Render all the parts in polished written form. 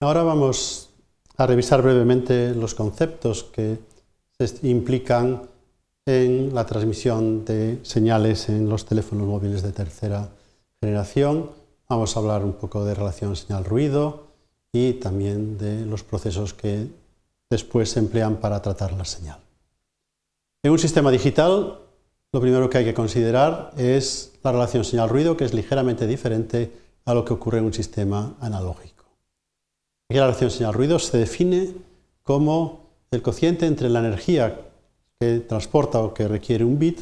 Ahora vamos a revisar brevemente los conceptos que se implican en la transmisión de señales en los teléfonos móviles de tercera generación. Vamos a hablar un poco de relación señal-ruido y también de los procesos que después se emplean para tratar la señal. En un sistema digital, lo primero que hay que considerar es la relación señal-ruido, que es ligeramente diferente a lo que ocurre en un sistema analógico. Aquí la relación señal-ruido se define como el cociente entre la energía que transporta o que requiere un bit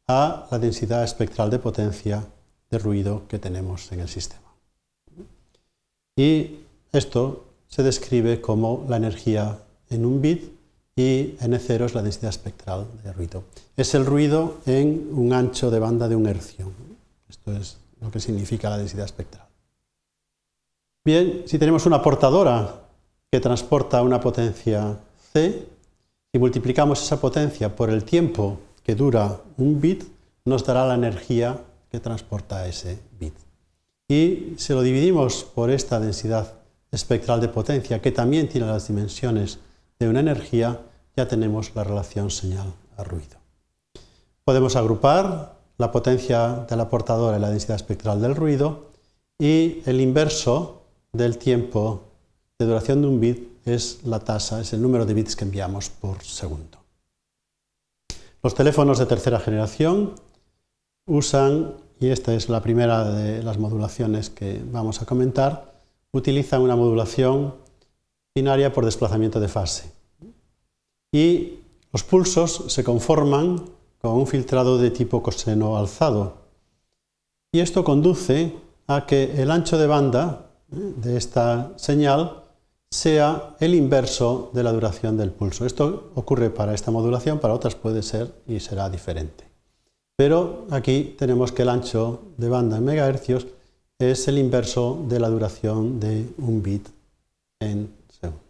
a la densidad espectral de potencia de ruido que tenemos en el sistema. Y esto se describe como la energía en un bit y N0 es la densidad espectral de ruido. Es el ruido en un ancho de banda de un hercio. Esto es lo que significa la densidad espectral. Bien, si tenemos una portadora que transporta una potencia C, si multiplicamos esa potencia por el tiempo que dura un bit, nos dará la energía que transporta ese bit. Y si lo dividimos por esta densidad espectral de potencia, que también tiene las dimensiones de una energía, ya tenemos la relación señal a ruido. Podemos agrupar la potencia de la portadora y la densidad espectral del ruido, y el inverso del tiempo de duración de un bit es la tasa, es el número de bits que enviamos por segundo. Los teléfonos de tercera generación usan, y esta es la primera de las modulaciones que vamos a comentar, utilizan una modulación binaria por desplazamiento de fase. Y los pulsos se conforman con un filtrado de tipo coseno alzado. Y esto conduce a que el ancho de banda de esta señal sea el inverso de la duración del pulso. Esto ocurre para esta modulación, para otras puede ser y será diferente. Pero aquí tenemos que el ancho de banda en megahercios es el inverso de la duración de un bit en segundos.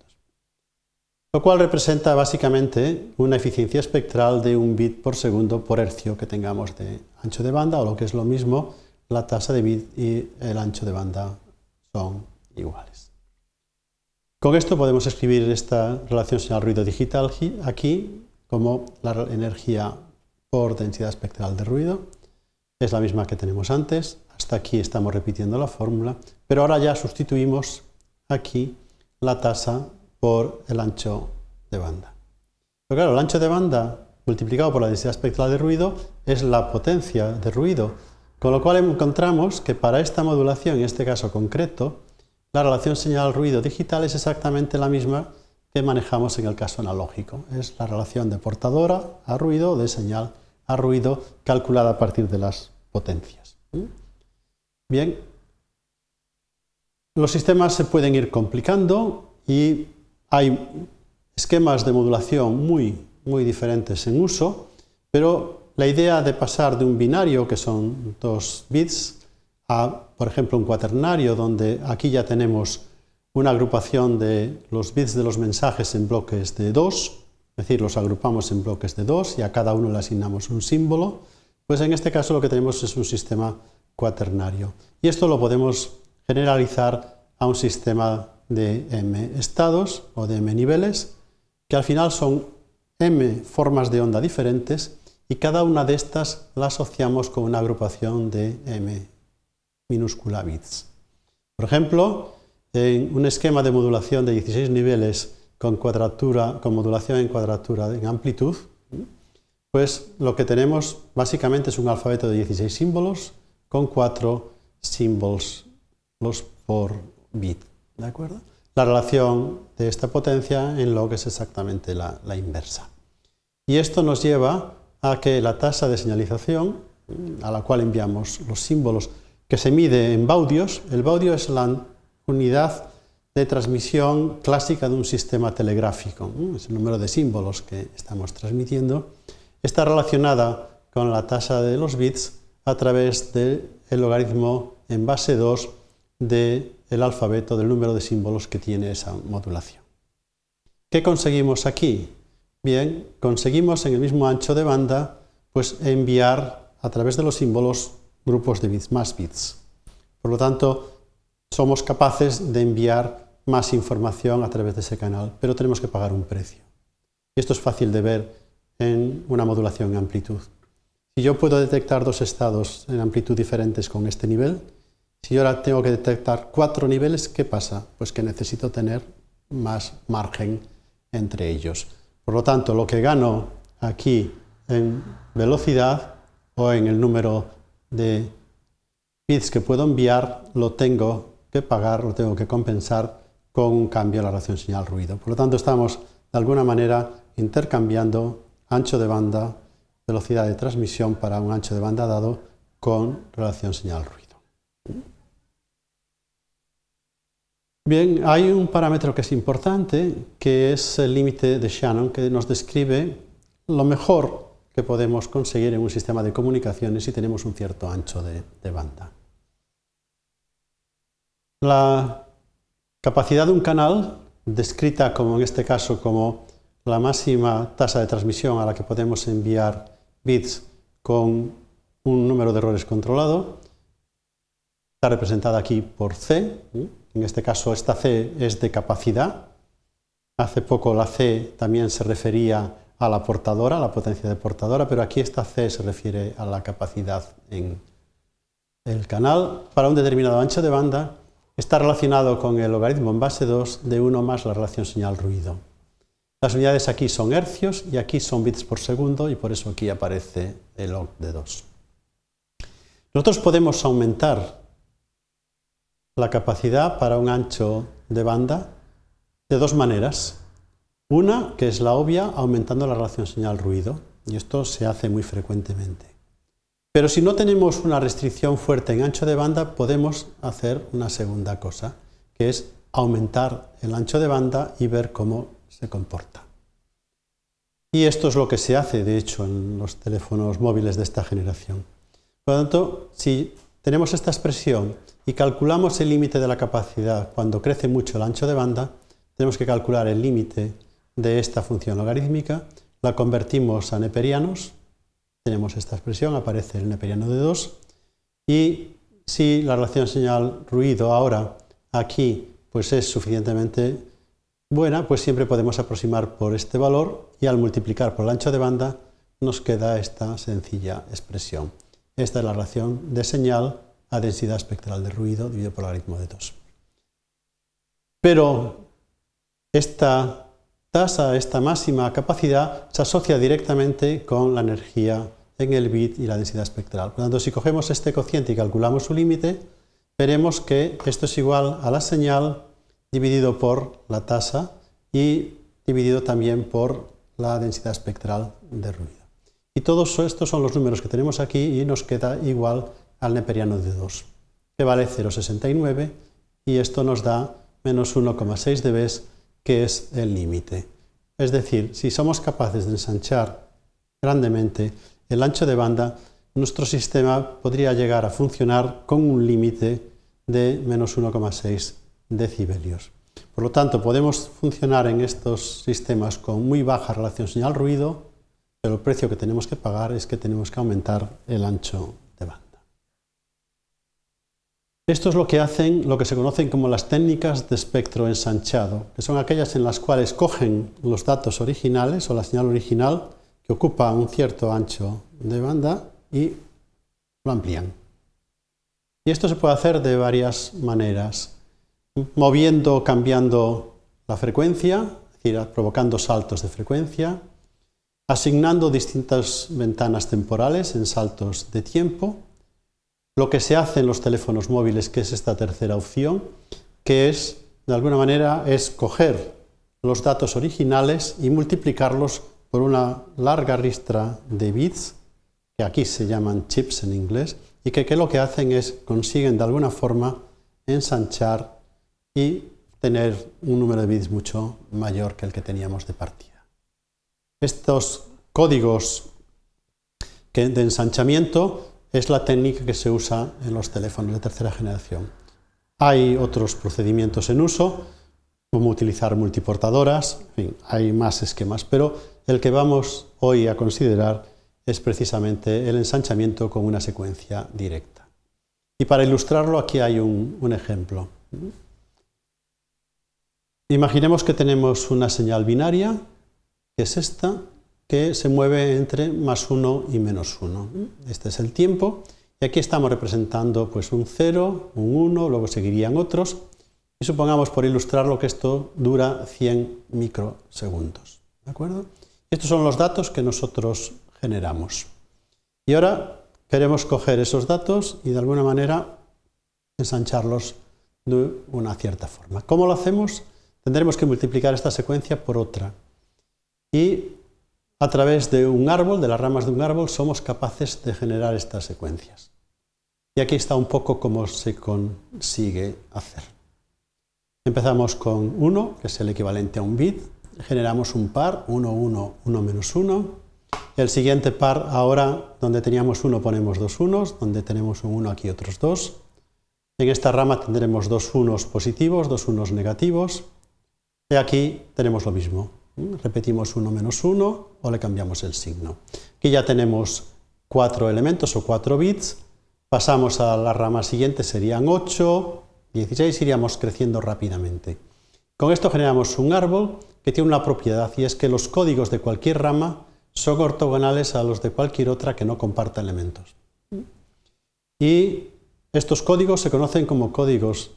Lo cual representa básicamente una eficiencia espectral de un bit por segundo por hercio que tengamos de ancho de banda, o lo que es lo mismo, la tasa de bit y el ancho de banda son iguales. Con esto podemos escribir esta relación señal-ruido digital aquí como la energía por densidad espectral de ruido. Es la misma que tenemos antes. Hasta aquí estamos repitiendo la fórmula, pero ahora ya sustituimos aquí la tasa por el ancho de banda. Pero claro, el ancho de banda multiplicado por la densidad espectral de ruido es la potencia de ruido, con lo cual encontramos que para esta modulación, en este caso concreto, la relación señal-ruido digital es exactamente la misma que manejamos en el caso analógico. Es la relación de portadora a ruido, de señal a ruido, calculada a partir de las potencias. Bien, los sistemas se pueden ir complicando y hay esquemas de modulación muy diferentes en uso, pero la idea de pasar de un binario, que son 2 bits, a, por ejemplo, un cuaternario, donde aquí ya tenemos una agrupación de los bits de los mensajes en bloques de 2, es decir, los agrupamos en bloques de 2 y a cada uno le asignamos un símbolo, pues en este caso lo que tenemos es un sistema cuaternario. Y esto lo podemos generalizar a un sistema de m estados o de m niveles, que al final son m formas de onda diferentes, y cada una de estas la asociamos con una agrupación de m minúscula bits. Por ejemplo, en un esquema de modulación de 16 niveles con modulación en cuadratura en amplitud, pues lo que tenemos básicamente es un alfabeto de 16 símbolos con 4 símbolos por bit. ¿De acuerdo? La relación de esta potencia en log es exactamente la inversa. Y esto nos lleva a que la tasa de señalización, a la cual enviamos los símbolos, que se mide en baudios, el baudio es la unidad de transmisión clásica de un sistema telegráfico, es el número de símbolos que estamos transmitiendo, está relacionada con la tasa de los bits a través del logaritmo en base 2 del alfabeto, del número de símbolos que tiene esa modulación. ¿Qué conseguimos aquí? Bien, conseguimos en el mismo ancho de banda pues enviar a través de los símbolos grupos de bits, más bits. Por lo tanto, somos capaces de enviar más información a través de ese canal, pero tenemos que pagar un precio. Y esto es fácil de ver en una modulación en amplitud. Si yo puedo detectar 2 estados en amplitud diferentes con este nivel, si yo ahora tengo que detectar 4 niveles, ¿qué pasa? Pues que necesito tener más margen entre ellos. Por lo tanto, lo que gano aquí en velocidad o en el número de bits que puedo enviar, lo tengo que pagar, lo tengo que compensar con un cambio en la relación señal-ruido. Por lo tanto, estamos de alguna manera intercambiando ancho de banda, velocidad de transmisión para un ancho de banda dado con relación señal-ruido. Bien, hay un parámetro que es importante, que es el límite de Shannon, que nos describe lo mejor que podemos conseguir en un sistema de comunicaciones si tenemos un cierto ancho de banda. La capacidad de un canal, descrita como en este caso como la máxima tasa de transmisión a la que podemos enviar bits con un número de errores controlado, está representada aquí por C. En este caso esta C es de capacidad. Hace poco la C también se refería a la portadora, a la potencia de portadora, pero aquí esta C se refiere a la capacidad en el canal. Para un determinado ancho de banda está relacionado con el logaritmo en base 2 de 1 más la relación señal-ruido. Las unidades aquí son hercios y aquí son bits por segundo y por eso aquí aparece el log de 2. Nosotros podemos aumentar la capacidad para un ancho de banda de 2 maneras. Una, que es la obvia, aumentando la relación señal-ruido, y esto se hace muy frecuentemente. Pero si no tenemos una restricción fuerte en ancho de banda, podemos hacer una segunda cosa, que es aumentar el ancho de banda y ver cómo se comporta. Y esto es lo que se hace, de hecho, en los teléfonos móviles de esta generación. Por lo tanto, si tenemos esta expresión y calculamos el límite de la capacidad cuando crece mucho el ancho de banda, tenemos que calcular el límite de esta función logarítmica, la convertimos a neperianos, tenemos esta expresión, aparece el neperiano de 2, y si la relación señal-ruido ahora aquí pues es suficientemente buena, pues siempre podemos aproximar por este valor y al multiplicar por el ancho de banda nos queda esta sencilla expresión. Esta es la relación de señal a densidad espectral de ruido dividido por el logaritmo de 2. Pero esta tasa, esta máxima capacidad, se asocia directamente con la energía en el bit y la densidad espectral. Por lo tanto, si cogemos este cociente y calculamos su límite, veremos que esto es igual a la señal dividido por la tasa y dividido también por la densidad espectral de ruido. Y todos estos son los números que tenemos aquí y nos queda igual al neperiano de 2, que vale 0,69 y esto nos da menos 1,6 dB, que es el límite. Es decir, si somos capaces de ensanchar grandemente el ancho de banda, nuestro sistema podría llegar a funcionar con un límite de menos 1,6 decibelios. Por lo tanto, podemos funcionar en estos sistemas con muy baja relación señal-ruido, pero el precio que tenemos que pagar es que tenemos que aumentar el ancho de banda. Esto es lo que hacen lo que se conocen como las técnicas de espectro ensanchado, que son aquellas en las cuales cogen los datos originales o la señal original que ocupa un cierto ancho de banda y lo amplían. Y esto se puede hacer de varias maneras, moviendo, cambiando la frecuencia, es decir, provocando saltos de frecuencia, asignando distintas ventanas temporales en saltos de tiempo. Lo que se hace en los teléfonos móviles, que es esta tercera opción, que es, de alguna manera, es coger los datos originales y multiplicarlos por una larga ristra de bits, que aquí se llaman chips en inglés, y que lo que hacen es consiguen de alguna forma ensanchar y tener un número de bits mucho mayor que el que teníamos de partida. Estos códigos de ensanchamiento es la técnica que se usa en los teléfonos de tercera generación. Hay otros procedimientos en uso, como utilizar multiportadoras, en fin, hay más esquemas, pero el que vamos hoy a considerar es precisamente el ensanchamiento con una secuencia directa. Y para ilustrarlo aquí hay un ejemplo. Imaginemos que tenemos una señal binaria, que es esta, que se mueve entre +1 y -1. Este es el tiempo, y aquí estamos representando pues, un 0, un 1, luego seguirían otros, y supongamos, por ilustrarlo, que esto dura 100 microsegundos. ¿De acuerdo? Estos son los datos que nosotros generamos. Y ahora queremos coger esos datos y de alguna manera ensancharlos de una cierta forma. ¿Cómo lo hacemos? Tendremos que multiplicar esta secuencia por otra. Y a través de un árbol, de las ramas de un árbol, somos capaces de generar estas secuencias. Y aquí está un poco cómo se consigue hacer. Empezamos con 1, que es el equivalente a un bit. Generamos un par, 1, 1, 1 menos 1. El siguiente par, ahora donde teníamos 1 ponemos dos unos, donde tenemos un 1 aquí otros dos. En esta rama tendremos dos unos positivos, dos unos negativos. Y aquí tenemos lo mismo. Repetimos 1 menos 1 o le cambiamos el signo. Aquí ya tenemos 4 elementos o 4 bits. Pasamos a la rama siguiente, serían 8, 16, iríamos creciendo rápidamente. Con esto generamos un árbol que tiene una propiedad, y es que los códigos de cualquier rama son ortogonales a los de cualquier otra que no comparta elementos. Y estos códigos se conocen como códigos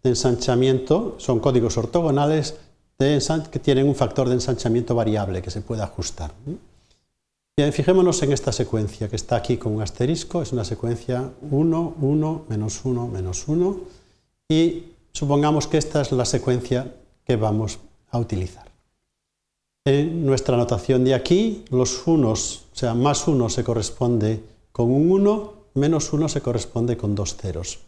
de ensanchamiento, son códigos ortogonales que tienen un factor de ensanchamiento variable que se puede ajustar. Bien, fijémonos en esta secuencia que está aquí con un asterisco, es una secuencia 1, 1, menos 1, menos 1, y supongamos que esta es la secuencia que vamos a utilizar. En nuestra notación de aquí, los unos, o sea, más 1 se corresponde con un 1, menos 1 se corresponde con dos ceros.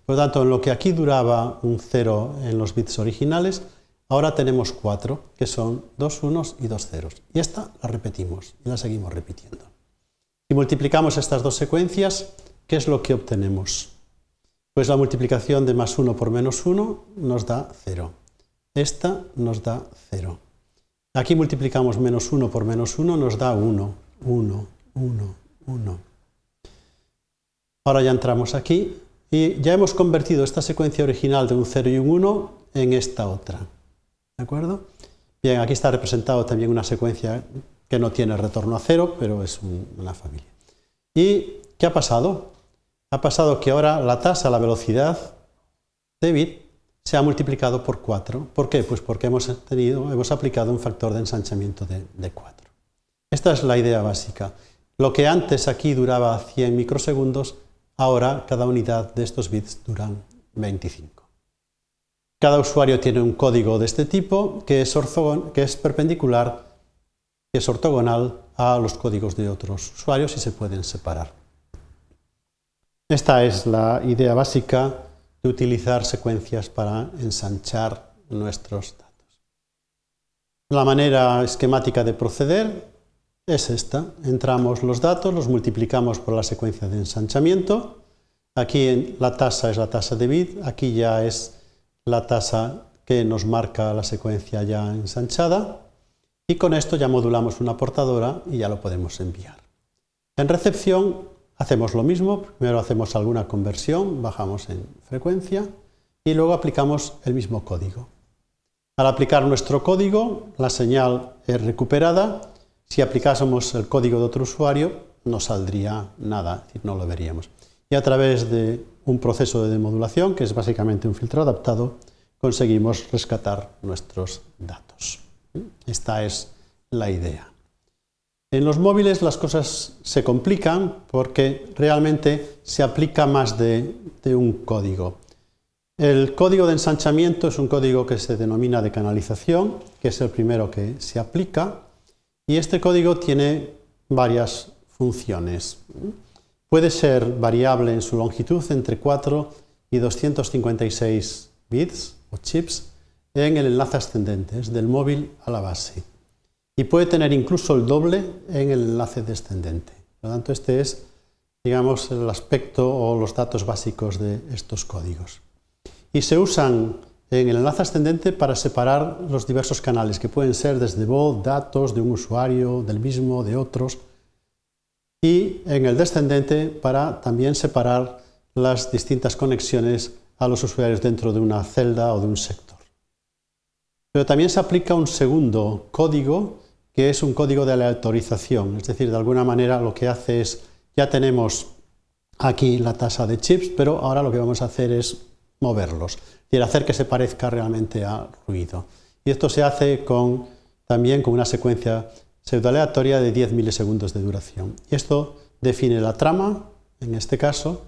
Por lo tanto, en lo que aquí duraba un 0 en los bits originales, ahora tenemos 4, que son dos unos y dos ceros. Y esta la repetimos y la seguimos repitiendo. Si multiplicamos estas dos secuencias, ¿qué es lo que obtenemos? Pues la multiplicación de más 1 por menos 1 nos da 0. Esta nos da 0. Aquí multiplicamos menos 1 por menos 1, nos da 1, 1, 1, 1. Ahora ya entramos aquí y ya hemos convertido esta secuencia original de un 0 y un 1 en esta otra. ¿De acuerdo? Bien, aquí está representado también una secuencia que no tiene retorno a 0, pero es una familia. ¿Y qué ha pasado? Ha pasado que ahora la tasa, la velocidad de bit, se ha multiplicado por 4. ¿Por qué? Pues porque hemos aplicado un factor de ensanchamiento de 4. Esta es la idea básica. Lo que antes aquí duraba 100 microsegundos, ahora cada unidad de estos bits duran 25. Cada usuario tiene un código de este tipo que es perpendicular, que es ortogonal a los códigos de otros usuarios y se pueden separar. Esta es la idea básica de utilizar secuencias para ensanchar nuestros datos. La manera esquemática de proceder es esta. Entramos los datos, los multiplicamos por la secuencia de ensanchamiento. Aquí la tasa es la tasa de bit, aquí ya es la tasa que nos marca la secuencia ya ensanchada. Y con esto ya modulamos una portadora y ya lo podemos enviar. En recepción hacemos lo mismo, primero hacemos alguna conversión, bajamos en frecuencia y luego aplicamos el mismo código. Al aplicar nuestro código, la señal es recuperada. Si aplicásemos el código de otro usuario, no saldría nada, es decir, no lo veríamos. Y a través de un proceso de demodulación, que es básicamente un filtro adaptado, conseguimos rescatar nuestros datos. Esta es la idea. En los móviles las cosas se complican porque realmente se aplica más de un código. El código de ensanchamiento es un código que se denomina de canalización, que es el primero que se aplica, y este código tiene varias funciones. Puede ser variable en su longitud entre 4 y 256 bits o chips en el enlace ascendente, es del móvil a la base. Y puede tener incluso el doble en el enlace descendente. Por lo tanto, este es, digamos, el aspecto o los datos básicos de estos códigos. Y se usan en el enlace ascendente para separar los diversos canales, que pueden ser desde voz, datos de un usuario, del mismo, de otros. Y en el descendente para también separar las distintas conexiones a los usuarios dentro de una celda o de un sector. Pero también se aplica un segundo código, que es un código de aleatorización. Es decir, de alguna manera lo que hace es, ya tenemos aquí la tasa de chips, pero ahora lo que vamos a hacer es moverlos, es decir, hacer que se parezca realmente al ruido. Y esto se hace también con una secuencia pseudoaleatoria de 10 milisegundos de duración. Y esto define la trama, en este caso,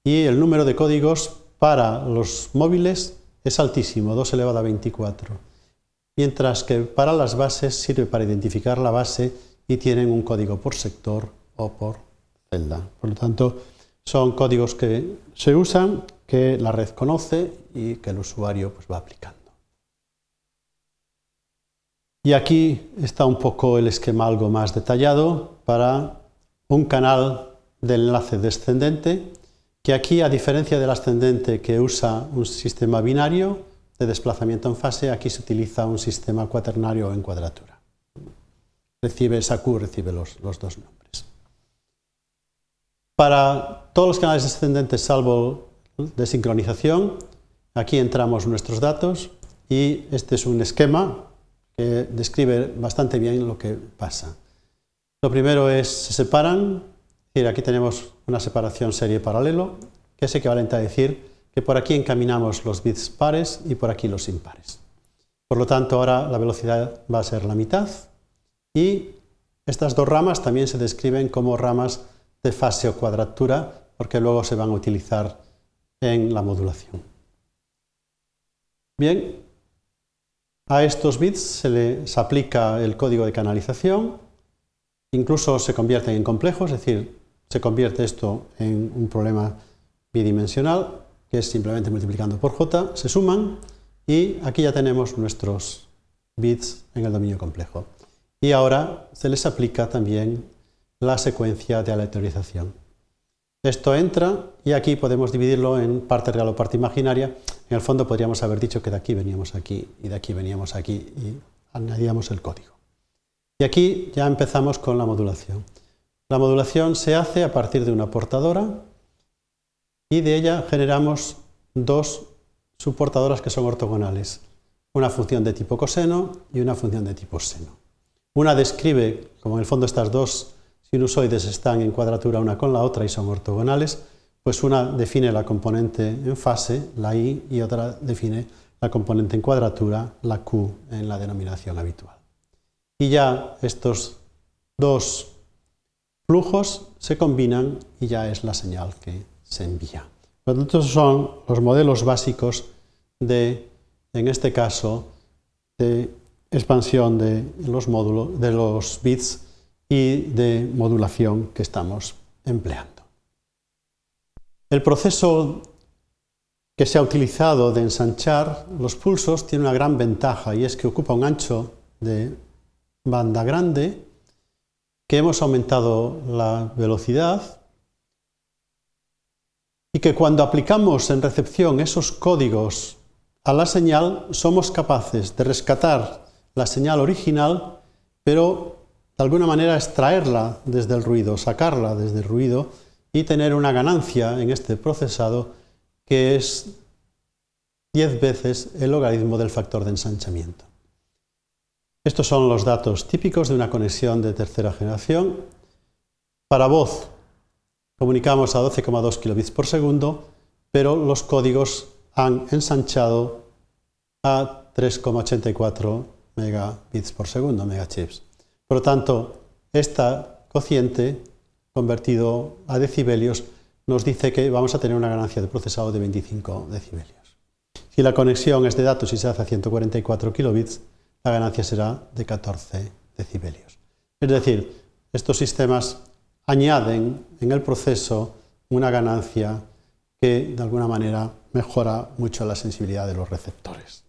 y el número de códigos para los móviles es altísimo, 2 elevado a 24. Mientras que para las bases sirve para identificar la base y tienen un código por sector o por celda. Por lo tanto, son códigos que se usan, que la red conoce y que el usuario pues, va aplicando. Y aquí está un poco el esquema algo más detallado para un canal de enlace descendente, que aquí, a diferencia del ascendente que usa un sistema binario de desplazamiento en fase, aquí se utiliza un sistema cuaternario o en cuadratura. Esa Q recibe los dos nombres. Para todos los canales descendentes, salvo de sincronización, aquí entramos nuestros datos y este es un esquema que describe bastante bien lo que pasa. Lo primero es, se separan, es decir, aquí tenemos una separación serie paralelo, que es equivalente a decir que por aquí encaminamos los bits pares y por aquí los impares. Por lo tanto, ahora la velocidad va a ser la mitad y estas dos ramas también se describen como ramas de fase o cuadratura, porque luego se van a utilizar en la modulación. Bien, a estos bits se les aplica el código de canalización, incluso se convierten en complejos, es decir, se convierte esto en un problema bidimensional, que es simplemente multiplicando por j, se suman y aquí ya tenemos nuestros bits en el dominio complejo. Y ahora se les aplica también la secuencia de aleatorización. Esto entra y aquí podemos dividirlo en parte real o parte imaginaria. En el fondo podríamos haber dicho que de aquí veníamos aquí y de aquí veníamos aquí y añadíamos el código. Y aquí ya empezamos con la modulación. La modulación se hace a partir de una portadora y de ella generamos dos subportadoras que son ortogonales. Una función de tipo coseno y una función de tipo seno. Una describe, como en el fondo estas dos sinusoides están en cuadratura una con la otra y son ortogonales, pues una define la componente en fase, la I, y otra define la componente en cuadratura, la Q, en la denominación habitual. Y ya estos dos flujos se combinan y ya es la señal que se envía. Por lo tanto, son los modelos básicos de, en este caso, de expansión de los módulos, de los bits y de modulación que estamos empleando. El proceso que se ha utilizado de ensanchar los pulsos tiene una gran ventaja y es que ocupa un ancho de banda grande, que hemos aumentado la velocidad y que cuando aplicamos en recepción esos códigos a la señal somos capaces de rescatar la señal original, pero de alguna manera extraerla desde el ruido, sacarla desde el ruido y tener una ganancia en este procesado que es 10 veces el logaritmo del factor de ensanchamiento. Estos son los datos típicos de una conexión de tercera generación. Para voz comunicamos a 12,2 kilobits por segundo, pero los códigos han ensanchado a 3,84 megabits por segundo, megachips. Por lo tanto, esta cociente convertido a decibelios nos dice que vamos a tener una ganancia de procesado de 25 decibelios. Si la conexión es de datos y se hace a 144 kilobits, la ganancia será de 14 decibelios. Es decir, estos sistemas añaden en el proceso una ganancia que de alguna manera mejora mucho la sensibilidad de los receptores.